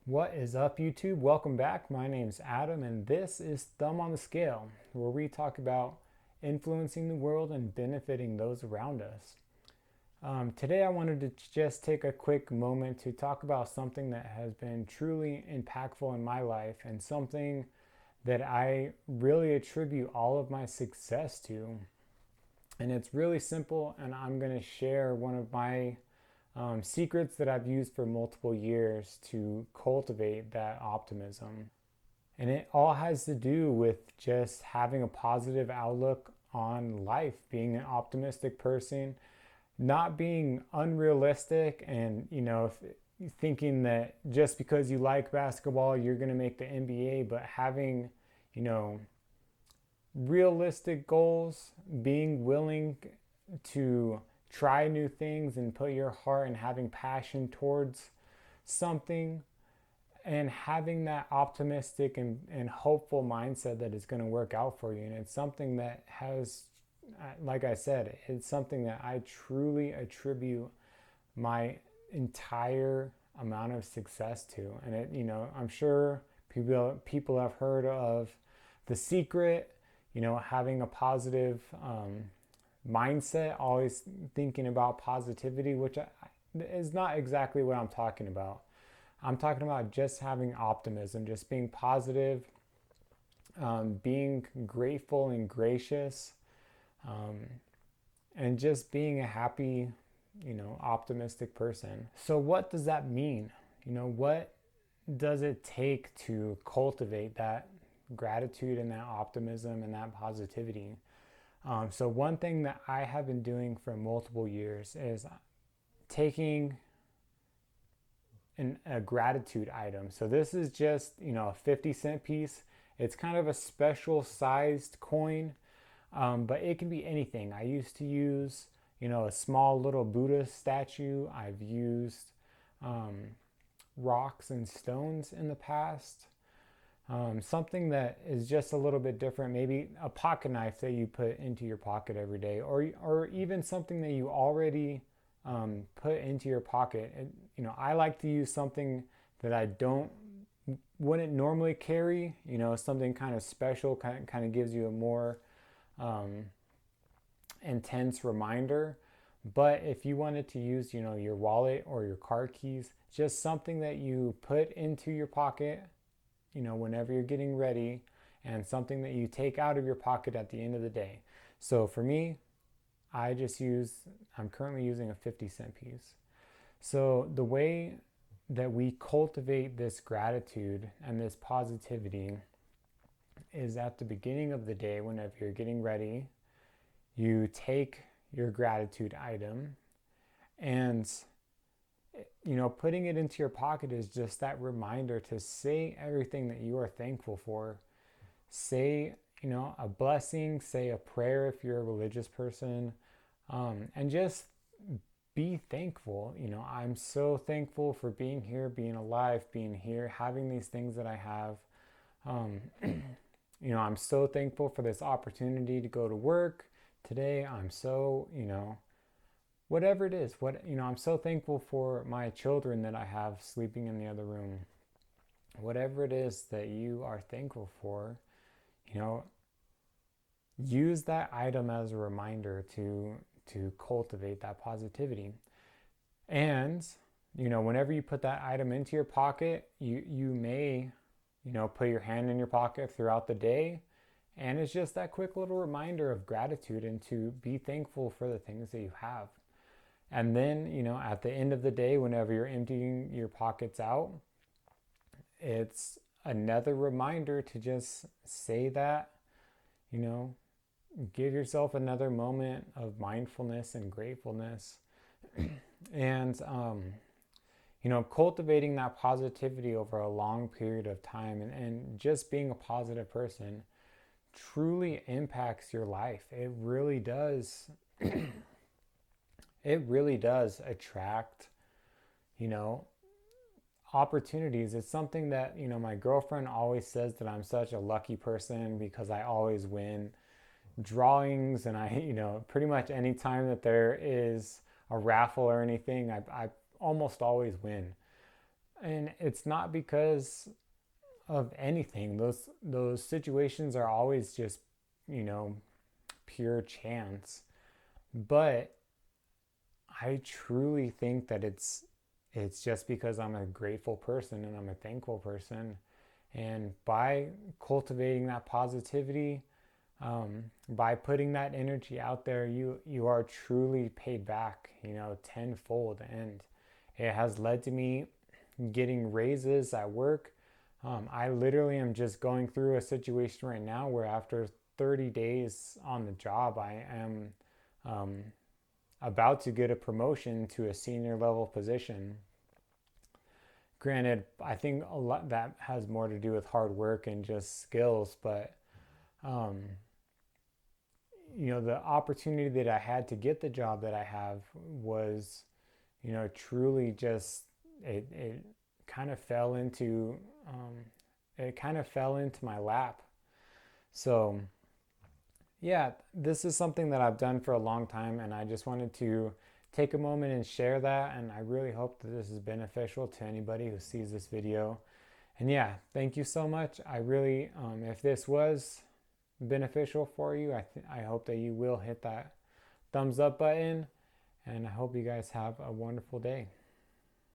What is up, YouTube? Welcome back. My name's Adam, and this is Thumb on the Scale, where we talk about influencing the world and benefiting those around us. Today, I wanted to just take a quick moment to talk about something that has been truly impactful in my life and something that I really attribute all of my success to. And it's really simple, and I'm going to share one of my secrets that I've used for multiple years to cultivate that optimism. And it all has to do with just having a positive outlook on life, being an optimistic person, not being unrealistic and, thinking that just because you like basketball, you're going to make the NBA, but having, you know, realistic goals, being willing to try new things and put your heart and having passion towards something and having that optimistic and hopeful mindset that it's going to work out for you. And it's something that has, like I said, it's something that I truly attribute my entire amount of success to. And I'm sure people have heard of The Secret, having a positive mindset, always thinking about positivity, which is not exactly what I'm talking about. I'm talking about just having optimism, just being positive, being grateful and gracious, um, and just being a happy, optimistic person. So, what does that mean? What does it take to cultivate that gratitude and that optimism and that positivity? So one thing that I have been doing for multiple years is taking a gratitude item. So this is just, a 50-cent piece. It's kind of a special sized coin, but it can be anything. I used to use, a small little Buddha statue. I've used rocks and stones in the past. Something that is just a little bit different, maybe a pocket knife that you put into your pocket every day, or even something that you already put into your pocket. And, I like to use something that I wouldn't normally carry, something kind of special, kind of gives you a more intense reminder. But if you wanted to use, your wallet or your car keys, just something that you put into your pocket, whenever you're getting ready, and something that you take out of your pocket at the end of the day. So for me, I'm currently using a 50-cent piece. So the way that we cultivate this gratitude and this positivity is at the beginning of the day, whenever you're getting ready, you take your gratitude item and putting it into your pocket is just that reminder to say everything that you are thankful for. Say, a blessing, say a prayer if you're a religious person, and just be thankful. I'm so thankful for being here, being alive, being here, having these things that I have. I'm so thankful for this opportunity to go to work today. I'm so, whatever it is, I'm so thankful for my children that I have sleeping in the other room. Whatever it is that you are thankful for, use that item as a reminder to cultivate that positivity. And whenever you put that item into your pocket, you may put your hand in your pocket throughout the day, and it's just that quick little reminder of gratitude and to be thankful for the things that you have. And then, at the end of the day, whenever you're emptying your pockets out, it's another reminder to just say that, give yourself another moment of mindfulness and gratefulness. And, cultivating that positivity over a long period of time and just being a positive person truly impacts your life. It really does. It really does attract, you know, opportunities. It's something that, my girlfriend always says that I'm such a lucky person because I always win drawings, and I, pretty much any time that there is a raffle or anything, I almost always win. And it's not because of anything. Those situations are always just, you know, pure chance. But I truly think that it's just because I'm a grateful person and I'm a thankful person. And by cultivating that positivity, by putting that energy out there, you are truly paid back, you know, tenfold. And it has led to me getting raises at work. I literally am just going through a situation right now where after 30 days on the job, I am um, about to get a promotion to a senior level position. Granted, I think a lot that has more to do with hard work and just skills, but um, you know, the opportunity that I had to get the job that I have was, you know, truly just it kind of fell into it kind of fell into my lap. So yeah, this is something that I've done for a long time, and I just wanted to take a moment and share that. And I really hope that this is beneficial to anybody who sees this video. And yeah, thank you so much. I really, if this was beneficial for you, I hope that you will hit that thumbs up button. And I hope you guys have a wonderful day.